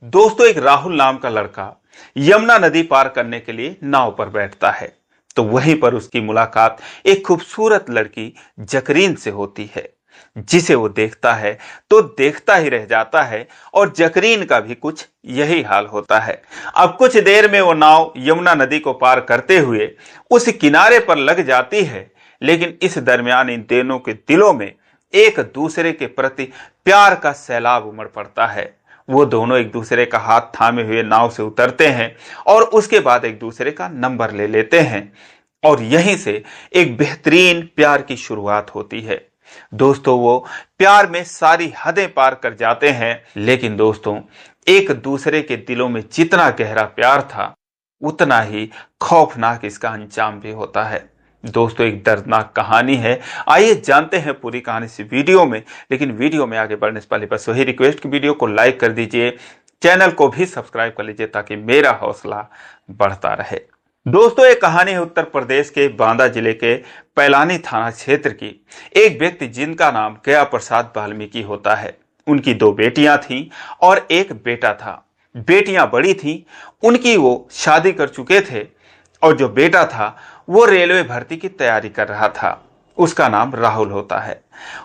दोस्तों, एक राहुल नाम का लड़का यमुना नदी पार करने के लिए नाव पर बैठता है। तो वहीं पर उसकी मुलाकात एक खूबसूरत लड़की जकरीन से होती है, जिसे वो देखता है तो देखता ही रह जाता है। और जकरीन का भी कुछ यही हाल होता है। अब कुछ देर में वो नाव यमुना नदी को पार करते हुए उस किनारे पर लग जाती है, लेकिन इस दरमियान इन दोनों के दिलों में एक दूसरे के प्रति प्यार का सैलाब उमड़ पड़ता है। वो दोनों एक दूसरे का हाथ थामे हुए नाव से उतरते हैं और उसके बाद एक दूसरे का नंबर ले लेते हैं, और यहीं से एक बेहतरीन प्यार की शुरुआत होती है। दोस्तों, वो प्यार में सारी हदें पार कर जाते हैं, लेकिन दोस्तों, एक दूसरे के दिलों में जितना गहरा प्यार था, उतना ही खौफनाक इसका अंजाम भी होता है। दोस्तों, एक दर्दनाक कहानी है। आइए जानते हैं पूरी कहानी इस वीडियो में। लेकिन वीडियो में आगे बढ़ने से पहले बस वही रिक्वेस्ट की वीडियो को लाइक कर दीजिए, चैनल को भी सब्सक्राइब कर लीजिए ताकि मेरा हौसला बढ़ता रहे। दोस्तों, एक कहानी है उत्तर प्रदेश के बांदा जिले के पैलानी थाना क्षेत्र की। एक व्यक्ति जिनका नाम गया प्रसाद वाल्मीकि होता है। उनकी दो बेटियां थीं और एक बेटा था। बेटियां बड़ी थीं, उनकी वो शादी कर चुके थे, और जो बेटा था वो रेलवे भर्ती की तैयारी कर रहा था। उसका नाम राहुल होता है।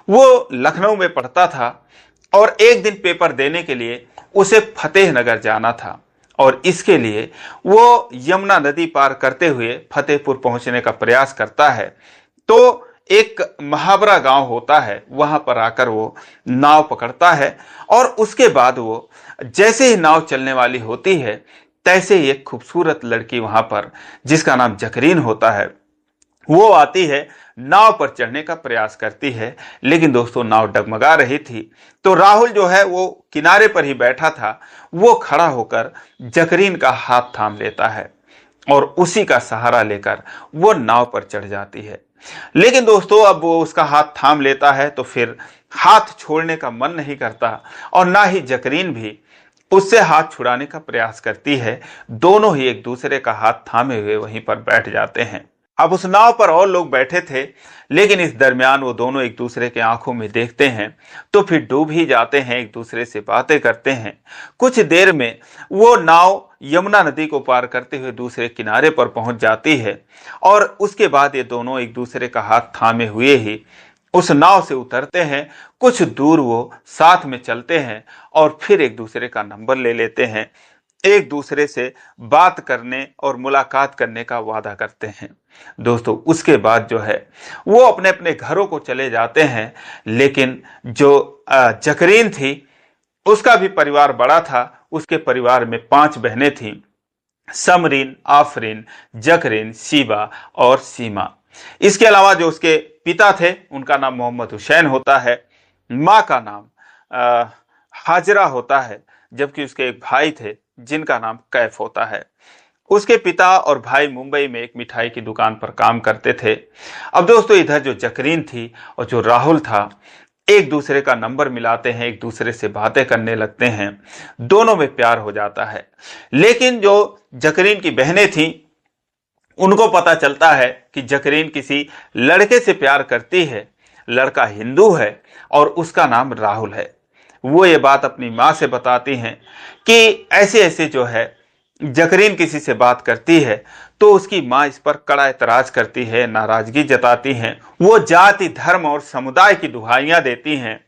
वो लखनऊ में पढ़ता था और एक दिन पेपर देने के लिए उसे फतेहनगर जाना था, और इसके लिए वो यमुना नदी पार करते हुए फतेहपुर पहुंचने का प्रयास करता है। तो एक महावरा गांव होता है, वहां पर आकर वो नाव पकड़ता है, और उसके बाद वो जैसे ही नाव चलने वाली होती है, तैसे ही एक खूबसूरत लड़की वहां पर, जिसका नाम जकरीन होता है, वो आती है, नाव पर चढ़ने का प्रयास करती है। लेकिन दोस्तों, नाव डगमगा रही थी। तो राहुल जो है वो किनारे पर ही बैठा था। वो खड़ा होकर जकरीन का हाथ थाम लेता है और उसी का सहारा लेकर वो नाव पर चढ़ जाती है। लेकिन दोस्तों, अब वो उसका हाथ थाम लेता है तो फिर हाथ छोड़ने का मन नहीं करता, और ना ही जकरीन भी उससे हाथ छुड़ाने का प्रयास करती है। दोनों ही एक दूसरे का हाथ थामे हुए वहीं पर बैठ जाते हैं। अब उस नाव पर और लोग बैठे थे, लेकिन इस दरमियान वो दोनों एक दूसरे के आंखों में देखते हैं तो फिर डूब ही जाते हैं, एक दूसरे से बातें करते हैं। कुछ देर में वो नाव यमुना नदी को पार करते हुए दूसरे किनारे पर पहुंच जाती है, और उसके बाद ये दोनों एक दूसरे का हाथ थामे हुए ही उस नाव से उतरते हैं। कुछ दूर वो साथ में चलते हैं और फिर एक दूसरे का नंबर ले लेते हैं, एक दूसरे से बात करने और मुलाकात करने का वादा करते हैं। दोस्तों, उसके बाद जो है वो अपने अपने घरों को चले जाते हैं। लेकिन जो जकरीन थी, उसका भी परिवार बड़ा था। उसके परिवार में 5 बहनें थीं, समरीन, आफरीन, जकरीन, शिबा और सीमा। इसके अलावा जो उसके पिता थे, उनका नाम मोहम्मद हुसैन होता है। माँ का नाम हाजरा होता है, जबकि उसके एक भाई थे जिनका नाम कैफ होता है। उसके पिता और भाई मुंबई में एक मिठाई की दुकान पर काम करते थे। अब दोस्तों, इधर जो जकरीन थी और जो राहुल था, एक दूसरे का नंबर मिलाते हैं, एक दूसरे से बातें करने लगते हैं। दोनों में प्यार हो जाता है। लेकिन जो जकरीन की बहनें थीं, उनको पता चलता है कि जकरीन किसी लड़के से प्यार करती है। लड़का हिंदू है और उसका नाम राहुल है। वो ये बात अपनी माँ से बताती हैं कि ऐसे ऐसे जो है जकरीन किसी से बात करती है। तो उसकी माँ इस पर कड़ा एतराज करती है, नाराजगी जताती हैं। वो जाति, धर्म और समुदाय की दुहाइयां देती हैं।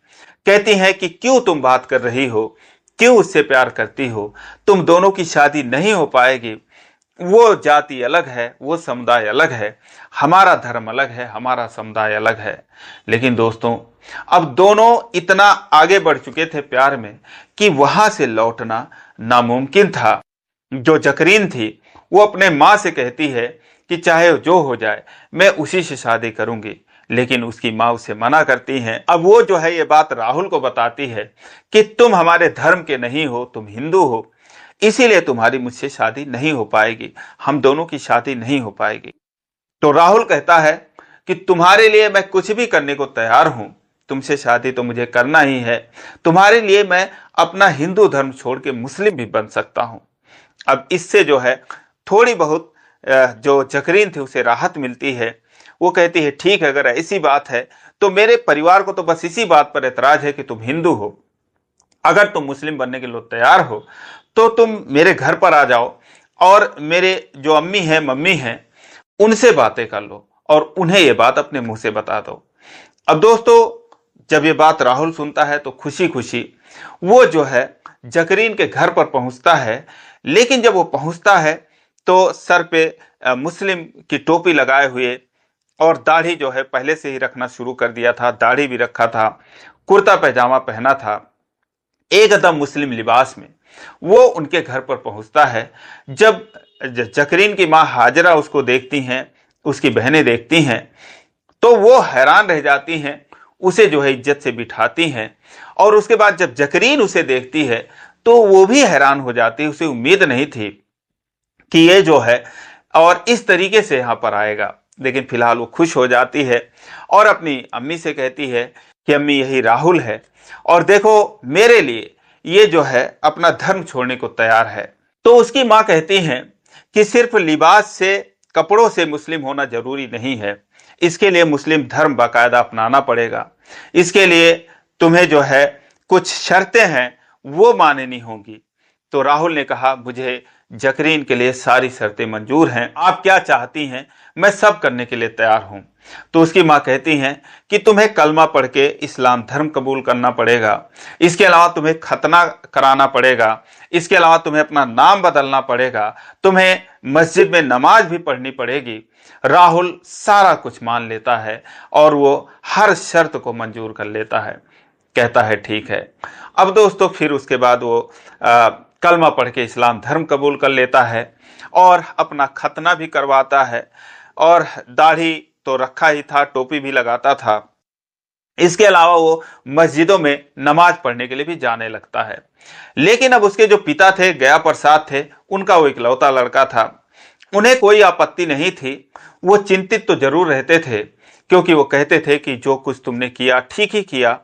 कहती हैं कि क्यों तुम बात कर रही हो, क्यों उससे प्यार करती हो, तुम दोनों की शादी नहीं हो पाएगी। वो जाति अलग है, वो समुदाय अलग है, हमारा धर्म अलग है, हमारा समुदाय अलग है। लेकिन दोस्तों, अब दोनों इतना आगे बढ़ चुके थे प्यार में कि वहां से लौटना नामुमकिन था। जो जकरीन थी, वो अपने माँ से कहती है कि चाहे जो हो जाए, मैं उसी से शादी करूंगी। लेकिन उसकी माँ उसे मना करती हैं। अब वो जो है ये बात राहुल को बताती है कि तुम हमारे धर्म के नहीं हो, तुम हिंदू हो, इसीलिए तुम्हारी मुझसे शादी नहीं हो पाएगी, हम दोनों की शादी नहीं हो पाएगी। तो राहुल कहता है कि तुम्हारे लिए मैं कुछ भी करने को तैयार हूं, तुमसे शादी तो मुझे करना ही है। तुम्हारे लिए मैं अपना हिंदू धर्म छोड़ के मुस्लिम भी बन सकता हूं। अब इससे जो है थोड़ी बहुत जो जकरीन थी उसे राहत मिलती है। वो कहती है, ठीक है, अगर ऐसी बात है तो मेरे परिवार को तो बस इसी बात पर एतराज है कि तुम हिंदू हो, अगर तुम मुस्लिम बनने के लिए तैयार हो तो तुम मेरे घर पर आ जाओ और मेरे जो अम्मी है मम्मी है उनसे बातें कर लो और उन्हें ये बात अपने मुंह से बता दो। अब दोस्तों, जब ये बात राहुल सुनता है तो खुशी खुशी वो जो है जकरीन के घर पर पहुंचता है। लेकिन जब वो पहुंचता है तो सर पे मुस्लिम की टोपी लगाए हुए और दाढ़ी जो है पहले से ही रखना शुरू कर दिया था, दाढ़ी भी रखा था, कुर्ता पैजामा पहना था, एकदम मुस्लिम लिबास में वो उनके घर पर पहुंचता है। जब जकरीन की मां हाजरा उसको देखती हैं, उसकी बहनें देखती हैं, तो वो हैरान रह जाती हैं, उसे जो है इज्जत से बिठाती हैं। और उसके बाद जब जकरीन उसे देखती है तो वो भी हैरान हो जाती है, उसे उम्मीद नहीं थी कि ये जो है और इस तरीके से यहाँ पर आएगा। लेकिन फिलहाल वो खुश हो जाती है और अपनी अम्मी से कहती है कि अम्मी यही राहुल है और देखो मेरे लिए ये जो है अपना धर्म छोड़ने को तैयार है। तो उसकी माँ कहती हैं कि सिर्फ लिबास से, कपड़ों से मुस्लिम होना जरूरी नहीं है, इसके लिए मुस्लिम धर्म बाकायदा अपनाना पड़ेगा। इसके लिए तुम्हें जो है कुछ शर्तें हैं वो माननी होंगी। तो राहुल ने कहा मुझे जकरीन के लिए सारी शर्तें मंजूर हैं, आप क्या चाहती हैं मैं सब करने के लिए तैयार हूं। तो उसकी मां कहती हैं कि तुम्हें कलमा पढ़ के इस्लाम धर्म कबूल करना पड़ेगा, इसके अलावा तुम्हें खतना कराना पड़ेगा, इसके अलावा तुम्हें अपना नाम बदलना पड़ेगा, तुम्हें मस्जिद में नमाज भी पढ़नी पड़ेगी। राहुल सारा कुछ मान लेता है और वो हर शर्त को मंजूर कर लेता है, कहता है ठीक है। अब दोस्तों फिर उसके बाद वो कलमा पढ़ के इस्लाम धर्म कबूल कर लेता है और अपना खतना भी करवाता है और दाढ़ी तो रखा ही था, टोपी भी लगाता था। इसके अलावा वो मस्जिदों में नमाज पढ़ने के लिए भी जाने लगता है। लेकिन अब उसके जो पिता थे गया प्रसाद थे, उनका वो इकलौता लड़का था, उन्हें कोई आपत्ति नहीं थी। वो चिंतित तो जरूर रहते थे क्योंकि वो कहते थे कि जो कुछ तुमने किया ठीक ही किया,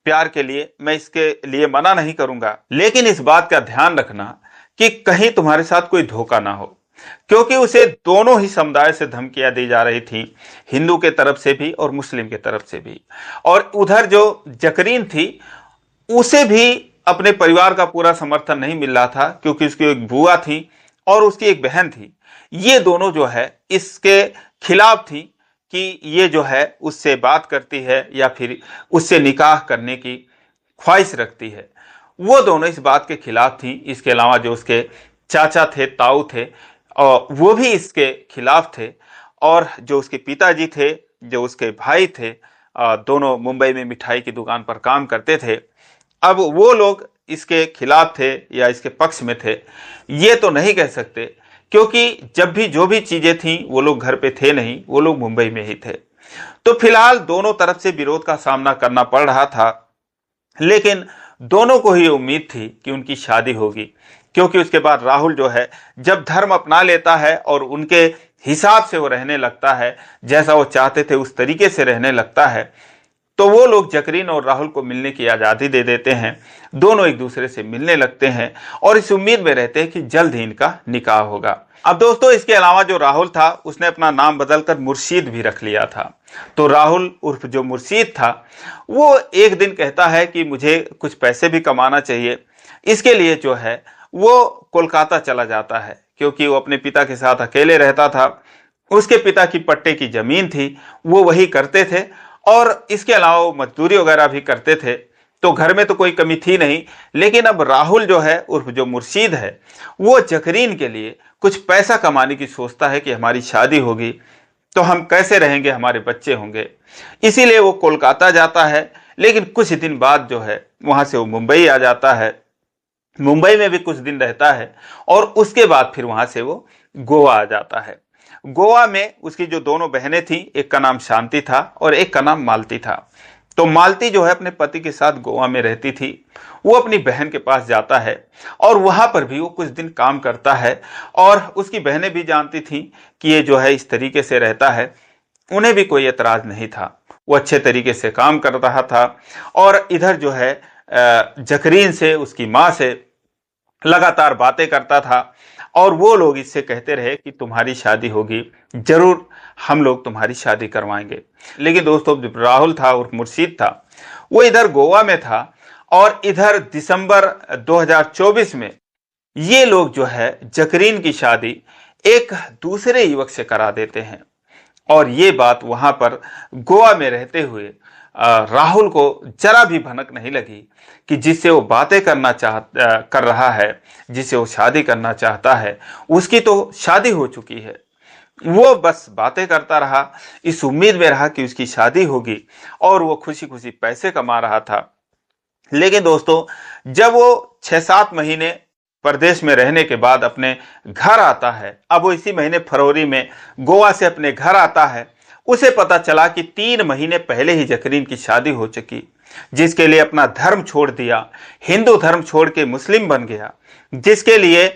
प्यार के लिए मैं इसके लिए मना नहीं करूंगा, लेकिन इस बात का ध्यान रखना कि कहीं तुम्हारे साथ कोई धोखा ना हो। क्योंकि उसे दोनों ही समुदाय से धमकियां दी जा रही थी, हिंदू के तरफ से भी और मुस्लिम के तरफ से भी। और उधर जो जकरीन थी उसे भी अपने परिवार का पूरा समर्थन नहीं मिल रहा था क्योंकि उसकी एक बुआ थी और उसकी एक बहन थी। ये दोनों जो है इसके खिलाफ थी कि ये जो है उससे बात करती है या फिर उससे निकाह करने की ख्वाहिश रखती है। वो दोनों इस बात के खिलाफ थी। इसके अलावा जो उसके चाचा थे, ताऊ थे, और वो भी इसके खिलाफ थे। और जो उसके पिताजी थे, जो उसके भाई थे, दोनों मुंबई में मिठाई की दुकान पर काम करते थे। अब वो लोग इसके खिलाफ थे या इसके पक्ष में थे ये तो नहीं कह सकते क्योंकि जब भी जो भी चीजें थी वो लोग घर पे थे नहीं, वो लोग मुंबई में ही थे। तो फिलहाल दोनों तरफ से विरोध का सामना करना पड़ रहा था, लेकिन दोनों को ही उम्मीद थी कि उनकी शादी होगी क्योंकि उसके बाद राहुल जो है जब धर्म अपना लेता है और उनके हिसाब से वो रहने लगता है, जैसा वो चाहते थे उस तरीके से रहने लगता है, तो वो लोग जकरीन और राहुल को मिलने की आज़ादी दे देते हैं। दोनों एक दूसरे से मिलने लगते हैं और इस उम्मीद में रहते हैं कि जल्द ही इनका निकाह होगा। अब दोस्तों इसके अलावा जो राहुल था उसने अपना नाम बदलकर मुर्शीद भी रख लिया था। तो राहुल उर्फ जो मुर्शीद था वो एक दिन कहता है कि मुझे कुछ पैसे भी कमाना चाहिए। इसके लिए जो है वो कोलकाता चला जाता है क्योंकि वो अपने पिता के साथ अकेले रहता था। उसके पिता की पट्टे की जमीन थी, वो वही करते थे और इसके अलावा वो मजदूरी वगैरह भी करते थे। तो घर में तो कोई कमी थी नहीं, लेकिन अब राहुल जो है उर्फ जो मुर्शीद है वो जकरीन के लिए कुछ पैसा कमाने की सोचता है कि हमारी शादी होगी तो हम कैसे रहेंगे, हमारे बच्चे होंगे। इसीलिए वो कोलकाता जाता है। लेकिन कुछ दिन बाद जो है वहां से वो मुंबई आ जाता है, मुंबई में भी कुछ दिन रहता है और उसके बाद फिर वहां से वो गोवा आ जाता है। गोवा में उसकी जो दोनों बहनें थीं, एक का नाम शांति था और एक का नाम मालती था। तो मालती जो है अपने पति के साथ गोवा में रहती थी, वो अपनी बहन के पास जाता है और वहां पर भी वो कुछ दिन काम करता है। और उसकी बहनें भी जानती थीं कि ये जो है इस तरीके से रहता है, उन्हें भी कोई एतराज नहीं था, वो अच्छे तरीके से काम कर रहा था। और इधर जो है जकरीन से, उसकी माँ से लगातार बातें करता था और वो लोग इससे कहते रहे कि तुम्हारी शादी होगी, जरूर हम लोग तुम्हारी शादी करवाएंगे। लेकिन दोस्तों राहुल था और मुर्शीद था वो इधर गोवा में था और इधर दिसंबर 2024 में ये लोग जो है जकरीन की शादी एक दूसरे युवक से करा देते हैं। और ये बात वहां पर गोवा में रहते हुए राहुल को जरा भी भनक नहीं लगी कि जिससे वो बातें कर रहा है, जिससे वो शादी करना चाहता है, उसकी तो शादी हो चुकी है। वो बस बातें करता रहा, इस उम्मीद में रहा कि उसकी शादी होगी और वो खुशी खुशी पैसे कमा रहा था। लेकिन दोस्तों, जब वो 6-7 महीने प्रदेश में रहने के बाद अपने घर आता है, अब वो इसी महीने फरवरी में गोवा से अपने घर आता है, उसे पता चला कि 3 महीने पहले ही जकरीन की शादी हो चुकी, जिसके लिए अपना धर्म छोड़ दिया, हिंदू धर्म छोड़ के मुस्लिम बन गया, जिसके लिए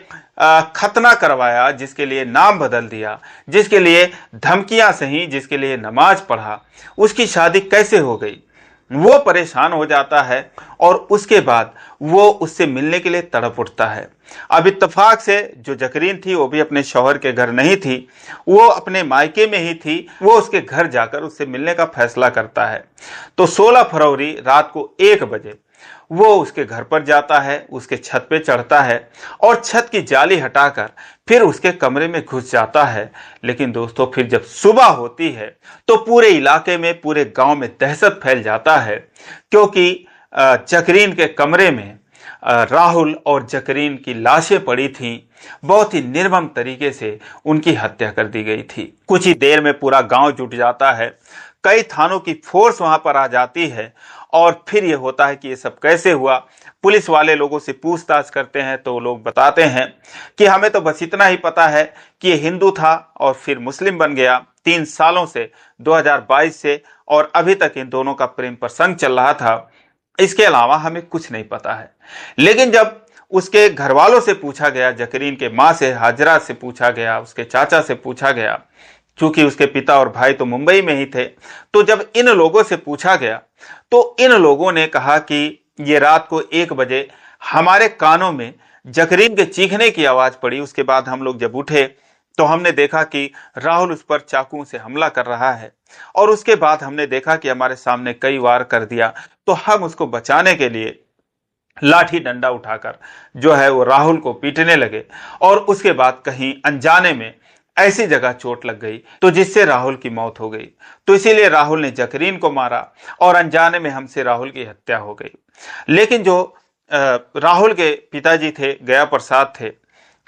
खतना करवाया, जिसके लिए नाम बदल दिया, जिसके लिए धमकियां सही, जिसके लिए नमाज पढ़ा, उसकी शादी कैसे हो गई। वो परेशान हो जाता है और उसके बाद वो उससे मिलने के लिए तड़प उठता है। अब इत्तेफाक से जो जकरीन थी वो भी अपने शौहर के घर नहीं थी, वो अपने मायके में ही थी। वो उसके घर जाकर उससे मिलने का फैसला करता है। तो 16 फरवरी रात को 1 बजे वो उसके घर पर जाता है, उसके छत पे चढ़ता है और छत की जाली हटाकर फिर उसके कमरे में घुस जाता है। लेकिन दोस्तों, फिर जब सुबह होती है तो पूरे इलाके में, पूरे गांव में दहशत फैल जाता है, क्योंकि जकरीन के कमरे में राहुल और जकरीन की लाशें पड़ी थीं। बहुत ही निर्मम तरीके से उनकी हत्या कर दी गई थी। कुछ ही देर में पूरा गांव जुट जाता है, कई थानों की फोर्स वहां पर आ जाती है और फिर ये होता है कि ये सब कैसे हुआ। पुलिस वाले लोगों से पूछताछ करते हैं तो लोग बताते हैं कि हमें तो बस इतना ही पता है कि ये हिंदू था और फिर मुस्लिम बन गया 3 सालों से, 2022 से, और अभी तक इन दोनों का प्रेम प्रसंग चल रहा था। इसके अलावा हमें कुछ नहीं पता है। लेकिन जब उसके घर वालों से पूछा गया, जकरीन के माँ से, हाजरा से पूछा गया, उसके चाचा से पूछा गया, क्योंकि उसके पिता और भाई तो मुंबई में ही थे, तो जब इन लोगों से पूछा गया तो इन लोगों ने कहा कि ये रात को 1 बजे हमारे कानों में जकरीन के चीखने की आवाज पड़ी। उसके बाद हम लोग जब उठे तो हमने देखा कि राहुल उस पर चाकू से हमला कर रहा है, और उसके बाद हमने देखा कि हमारे सामने कई वार कर दिया। तो हम उसको बचाने के लिए लाठी डंडा उठाकर जो है वो राहुल को पीटने लगे, और उसके बाद कहीं अनजाने में ऐसी जगह चोट लग गई तो जिससे राहुल की मौत हो गई। तो इसीलिए राहुल ने जकरीन को मारा और अनजाने में हमसे राहुल की हत्या हो गई। लेकिन जो राहुल के पिताजी थे, गया प्रसाद थे,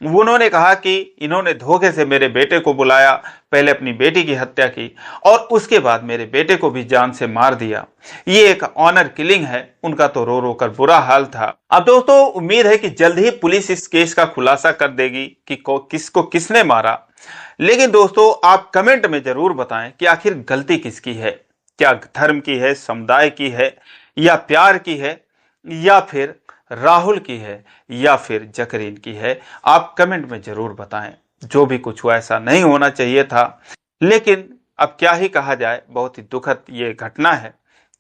उन्होंने कहा कि इन्होंने धोखे से मेरे बेटे को बुलाया, पहले अपनी बेटी की हत्या की और उसके बाद मेरे बेटे को भी जान से मार दिया। ये एक ऑनर किलिंग है। उनका तो रो रो कर बुरा हाल था। अब दोस्तों, उम्मीद है कि जल्द ही पुलिस इस केस का खुलासा कर देगी कि किसको किसने मारा। लेकिन दोस्तों, आप कमेंट में जरूर बताएं कि आखिर गलती किसकी है। क्या धर्म की है, समुदाय की है, या प्यार की है, या फिर राहुल की है, या फिर जकरीन की है। आप कमेंट में जरूर बताएं। जो भी कुछ हुआ ऐसा नहीं होना चाहिए था, लेकिन अब क्या ही कहा जाए, बहुत ही दुखद ये घटना है।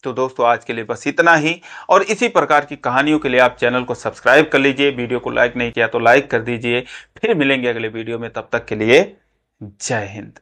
तो दोस्तों, आज के लिए बस इतना ही, और इसी प्रकार की कहानियों के लिए आप चैनल को सब्सक्राइब कर लीजिए। वीडियो को लाइक नहीं किया तो लाइक कर दीजिए। फिर मिलेंगे अगले वीडियो में, तब तक के लिए जय हिंद।